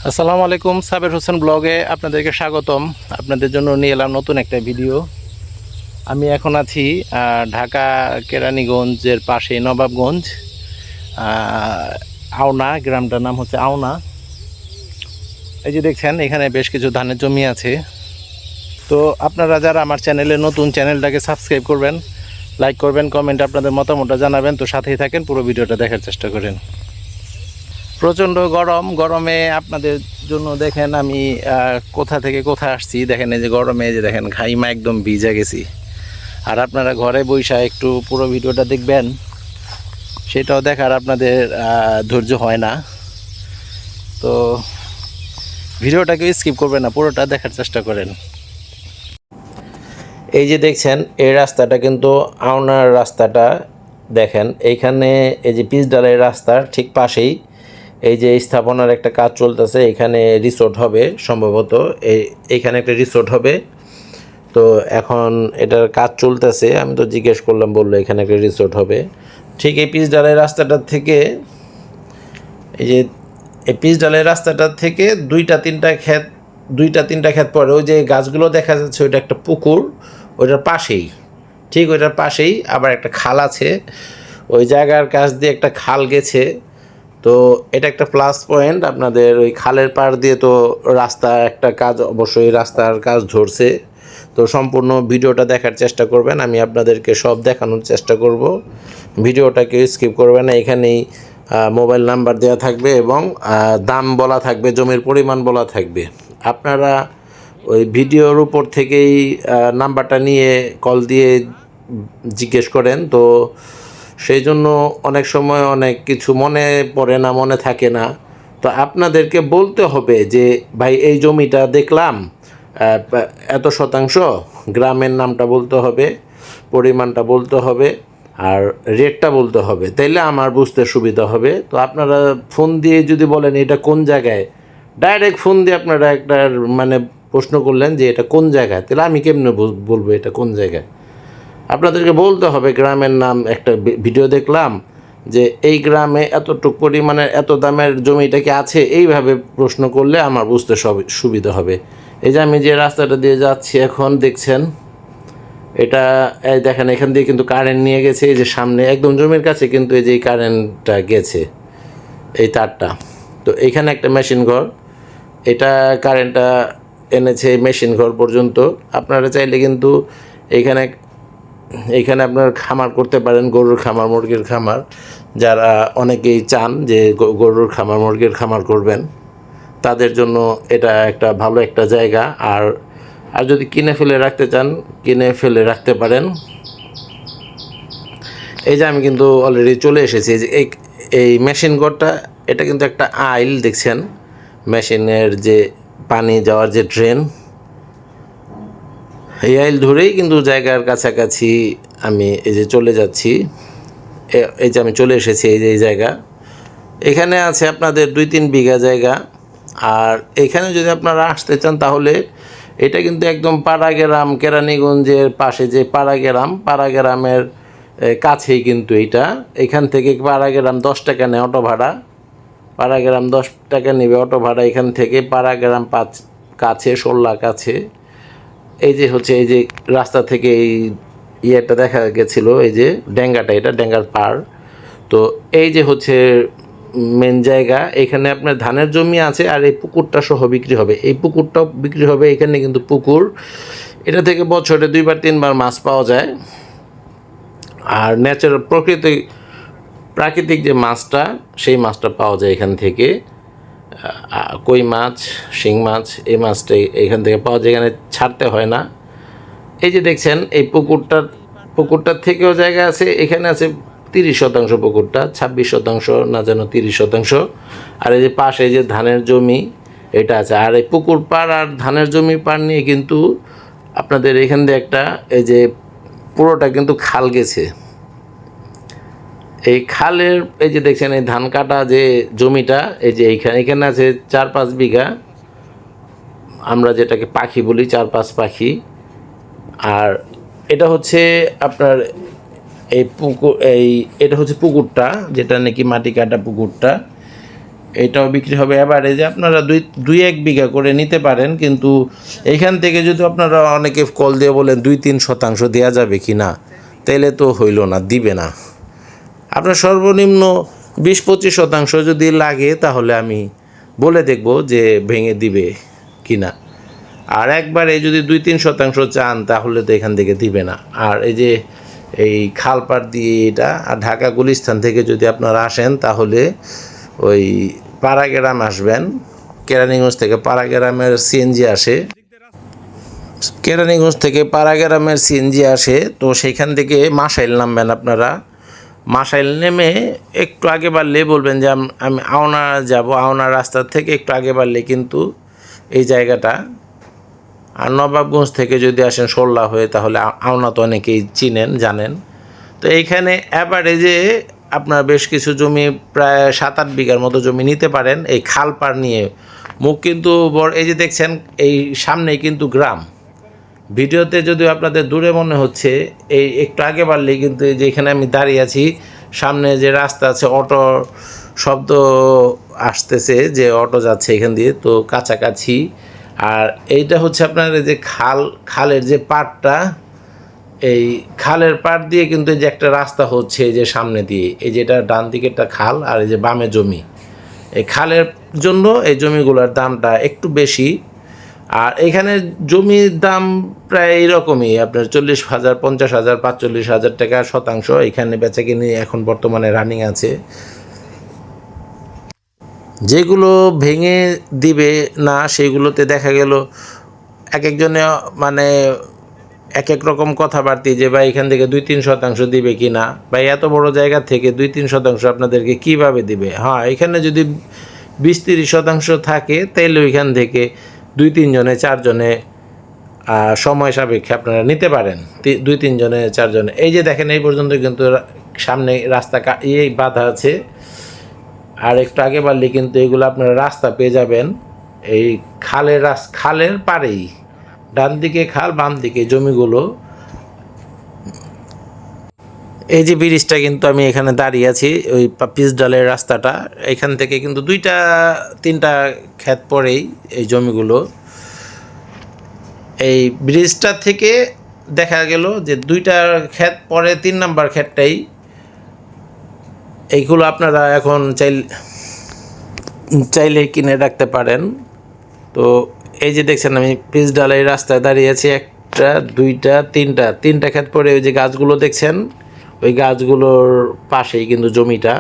আসসালামু আলাইকুম, সাবের হোসেন ব্লগে আপনাদেরকে স্বাগতম। আপনাদের জন্য নিয়ে এলাম নতুন একটা ভিডিও। আমি এখন আছি ঢাকা কেরানীগঞ্জের পাশে নবাবগঞ্জ, আওনা গ্রামটার নাম হচ্ছে আওনা। এই যে দেখছেন এখানে বেশ কিছু ধানের জমি আছে। তো আপনারা যারা আমার চ্যানেলে নতুন, চ্যানেলটাকে সাবস্ক্রাইব করবেন, লাইক করবেন, কমেন্ট আপনাদের মতামতটা জানাবেন। তো সাথেই থাকেন, পুরো ভিডিওটা দেখার চেষ্টা করেন। প্রচণ্ড গরমে আপনাদের জন্য দেখেন আমি কোথা থেকে কোথায় আসছি। দেখেন এই যে গরমে, যে দেখেন ঘাইমা একদম ভিজে গেছি। আর আপনারা ঘরে বইসা একটু পুরো ভিডিওটা দেখবেন, সেটাও দেখার আপনাদের ধৈর্য হয় না। তো ভিডিওটাকে স্কিপ করবেন না, পুরোটা দেখার চেষ্টা করেন। এই যে দেখছেন এই রাস্তাটা কিন্তু আওনার রাস্তাটা। দেখেন এইখানে এই যে পিচ ডালের রাস্তার ঠিক পাশেই এই যে স্থাপনার একটা কাজ চলতেছে। এখানে রিসোর্ট হবে সম্ভবত, এইখানে একটা রিসোর্ট হবে। তো এখন এটার কাজ চলতেছে, আমি তো জিজ্ঞেস করলাম, বললো এখানে একটা রিসোর্ট হবে। ঠিক এই পিচ ডালের রাস্তাটার থেকে, এই যে এই পিচ ডালের রাস্তাটার থেকে দুইটা তিনটা ক্ষেত পরে ওই যে গাছগুলো দেখা যাচ্ছে, ওইটা একটা পুকুর। ওইটার পাশেই, ঠিক ওইটার পাশেই আবার একটা খাল আছে। ওই জায়গার কাছ দিয়ে একটা খাল গেছে। তো এটা একটা প্লাস পয়েন্ট আপনাদের। ওই খালের পাড় দিয়ে তো রাস্তা একটা কাজ, অবশ্যই রাস্তার কাজ ধরছে। তো সম্পূর্ণ ভিডিওটা দেখার চেষ্টা করবেন, আমি আপনাদেরকে সব দেখানোর চেষ্টা করব। ভিডিওটাকে স্কিপ করবেন না। এখানেই মোবাইল নাম্বার দেওয়া থাকবে এবং দাম বলা থাকবে, জমির পরিমাণ বলা থাকবে। আপনারা ওই ভিডিওর উপর থেকেই নাম্বারটা নিয়ে কল দিয়ে জিজ্ঞেস করেন। তো সেই জন্য অনেক সময় অনেক কিছু মনে পড়ে না, মনে থাকে না। তো আপনাদেরকে বলতে হবে যে ভাই এই জমিটা দেখলাম এত শতাংশ, গ্রামের নামটা বলতে হবে, পরিমাণটা বলতে হবে, আর রেটটা বলতে হবে। তাইলে আমার বুঝতে সুবিধা হবে। তো আপনারা ফোন দিয়ে যদি বলেন এটা কোন জায়গায়, ডাইরেক্ট ফোন দিয়ে আপনারা একটা মানে প্রশ্ন করলেন যে এটা কোন জায়গায়, তাহলে আমি কেমনে বলবো এটা কোন জায়গায়? আপনাদেরকে বলতে হবে গ্রামের নাম। একটা ভিডিও দেখলাম যে এই গ্রামে এতটুকু পরিমাণের এত দামের জমিটা কি আছে, এইভাবে প্রশ্ন করলে আমার বুঝতে সুবিধা হবে। এই যে আমি যে রাস্তাটা দিয়ে যাচ্ছি এখন, দেখছেন এটা, এই দেখেন এখান দিয়ে কিন্তু কারেন্ট নিয়ে গেছে। এই যে সামনে একদম জমির কাছে কিন্তু এই যে কারেন্টটা গেছে, এই তারটা। তো এইখানে একটা মেশিন ঘর, এটা কারেন্টটা এনেছে মেশিন ঘর পর্যন্ত। আপনারা চাইলে কিন্তু এইখানে আপনার খামার করতে পারেন, গরুর খামার, মুরগির খামার। যারা অনেকেই চান যে গরুর খামার, মুরগির খামার করবেন, তাদের জন্য এটা একটা ভালো একটা জায়গা। আর যদি কিনে ফেলে রাখতে চান, কিনে ফেলে রাখতে পারেন। এই যে আমি কিন্তু অলরেডি চলে এসেছি। যে এই মেশিন ঘরটা, এটা কিন্তু একটা আইল, দেখছেন মেশিনের যে পানি যাওয়ার যে ড্রেন, এই আইল ধরেই কিন্তু জায়গার কাছাকাছি আমি এই যে চলে যাচ্ছি। এই যে আমি চলে এসেছি এই যে এই জায়গা। এখানে আছে আপনাদের 2-3 বিঘা জায়গা। আর এখানে যদি আপনারা আসতে চান, তাহলে এটা কিন্তু একদম পাড়াগ্রাম, কেরানীগঞ্জের পাশে যে পাড়াগ্রামের কাছেই কিন্তু এইটা। এখান থেকে পাড়াগ্রাম 10 টাকা নেয় অটো ভাড়া। পাড়াগ্রাম 10 টাকা নেবে অটো ভাড়া এখান থেকে। পাড়াগ্রাম কাছে, 16 কাছে। এই যে হচ্ছে এই যে রাস্তা থেকে এই ইয়েটা দেখা গেছিলো, এই যে ডেঙ্গাটা, এটা ডেঙ্গার পাড়। তো এই যে হচ্ছে মেন জায়গা। এখানে আপনার ধানের জমি আছে, আর এই পুকুরটা সহ বিক্রি হবে। এই পুকুরটাও বিক্রি হবে। এখানে কিন্তু পুকুর, এটা থেকে বছরে 2-3 বার মাছ পাওয়া যায়। আর ন্যাচারাল প্রাকৃতিক যে মাছটা, সেই মাছটা পাওয়া যায় এখান থেকে। কই মাছ, শিং মাছ, এই মাছটাই এখান থেকে পাওয়া যায়, এখানে ছাড়তে হয় না। এই যে দেখছেন এই পুকুরটার থেকেও জায়গা আছে। এখানে আছে 30% পুকুরটা, 26% না যেন 30%। আর এই যে পাশে যে ধানের জমি, এটা আছে। আর এই পুকুর পাড় আর ধানের জমি পাড় নিয়ে কিন্তু আপনাদের এখান দিয়ে একটা, এই যে পুরোটা কিন্তু খাল গেছে। এই খালের এই যে দেখছেন এই ধান কাটা যে জমিটা, এই যে এখানে আছে 4-5 বিঘা, আমরা যেটাকে পাখি বলি, 4-5 পাখি। আর এটা হচ্ছে আপনার এটা হচ্ছে পুকুরটা, যেটা নাকি মাটি কাটা পুকুরটা। এটাও বিক্রি হবে অ্যাভারেজে আপনারা দুই এক বিঘা করে নিতে পারেন, কিন্তু এইখান থেকে যদি আপনারা অনেকে কল দিয়ে বলেন 2-3% দেওয়া যাবে কি না, তাইলে তো হইল না, দিবে না। আপনার সর্বনিম্ন 20-25% যদি লাগে তাহলে আমি বলে দেখব যে ভেঙে দিবে কি না। আর একবারে যদি 2-3% চান তাহলে তো এখান থেকে দিবে না। আর এই যে এই খালপাড় দিয়ে এটা, আর ঢাকা গুলিস্তান থেকে যদি আপনারা আসেন তাহলে ওই পাড়াগ্রাম আসবেন। কেরানীগঞ্জ থেকে পাড়াগ্রামের সিএনজি আসে, কেরানীগঞ্জ থেকে পাড়াগ্রামের সিএনজি আসে, তো সেইখান থেকে মাসাইল নামবেন আপনারা। মাসাইল নেমে একটু আগে বাড়লে বলবেন যে আমি আওনা যাব, আওনা রাস্তার থেকে একটু আগে বাড়লে কিন্তু এই জায়গাটা। আর নবাবগঞ্জ থেকে যদি আসেন সোল্লা হয়ে তাহলে আওনা তো অনেকেই চিনেন, জানেন। তো এইখানে অ্যাভারেজে আপনার বেশ কিছু জমি, প্রায় 7-8 বিঘার মতো জমি নিতে পারেন এই খাল পার নিয়ে। মুখ কিন্তু এই যে দেখছেন এই সামনেই কিন্তু গ্রাম। ভিডিওতে যদিও আপনাদের দূরে মনে হচ্ছে, এই একটু আগে বাড়লেই কিন্তু এই যে এখানে আমি দাঁড়িয়ে আছি, সামনে যে রাস্তা আছে অটো শব্দ আসতেছে, যে অটো যাচ্ছে এখান দিয়ে, তো কাছাকাছি। আর এইটা হচ্ছে আপনার এই যে খালের যে পাড়টা, এই খালের পাড় দিয়ে কিন্তু এই যে একটা রাস্তা হচ্ছে এই যে সামনে দিয়ে, এই যেটা ডান দিকে একটা খাল আর এই যে বামে জমি। এই খালের জন্য এই জমিগুলোর দামটা একটু বেশি। আর এখানে জমির দাম প্রায় এইরকমই, আপনার 40,000, 50,000, 45,000 টাকা শতাংশ এখানে বেচাকিনি এখন বর্তমানে রানিং আছে। যেগুলো ভেঙে দিবে না সেগুলোতে দেখা গেল এক একজনে মানে এক এক রকম কথাবার্তি, যে ভাই এখান থেকে 2-3% দিবে কি না, ভাই এত বড় জায়গা থেকে 2-3% আপনাদেরকে কিভাবে দিবে। হ্যাঁ, এখানে যদি 20-30% থাকে তাইলে ওইখান থেকে 2-3 জনে 4 জনে সময় সাপেক্ষে আপনারা নিতে পারেন। 2-3 জনে 4 জনে। এই যে দেখেন এই পর্যন্ত কিন্তু সামনে রাস্তা বাঁধা আছে, আর একটু আগে বাড়লে কিন্তু এগুলো আপনারা রাস্তা পেয়ে যাবেন। এই খালের পাড়েই, ডান দিকে খাল, বাম দিকে জমিগুলো। এই যে ব্রিজটা কিন্তু আমি এখানে দাঁড়িয়ে আছি, ওই পিচ ডালের রাস্তাটা, এখান থেকে কিন্তু 2-3টা ক্ষেত পরেই এই জমিগুলো। এই ব্রিজটা থেকে দেখা গেল যে 2টা ক্ষেত পরে 3 নাম্বার ক্ষেতটাই। এইগুলো আপনারা এখন চাইলে কিনে রাখতে পারেন। তো এই যে দেখছেন আমি পিচ ডালাই রাস্তায় দাঁড়িয়ে আছি, 1টা 2টা 3টা ক্ষেত পরে ওই যে গাছগুলো দেখছেন, ওই গাছগুলোর পাশেই কিন্তু জমিটা।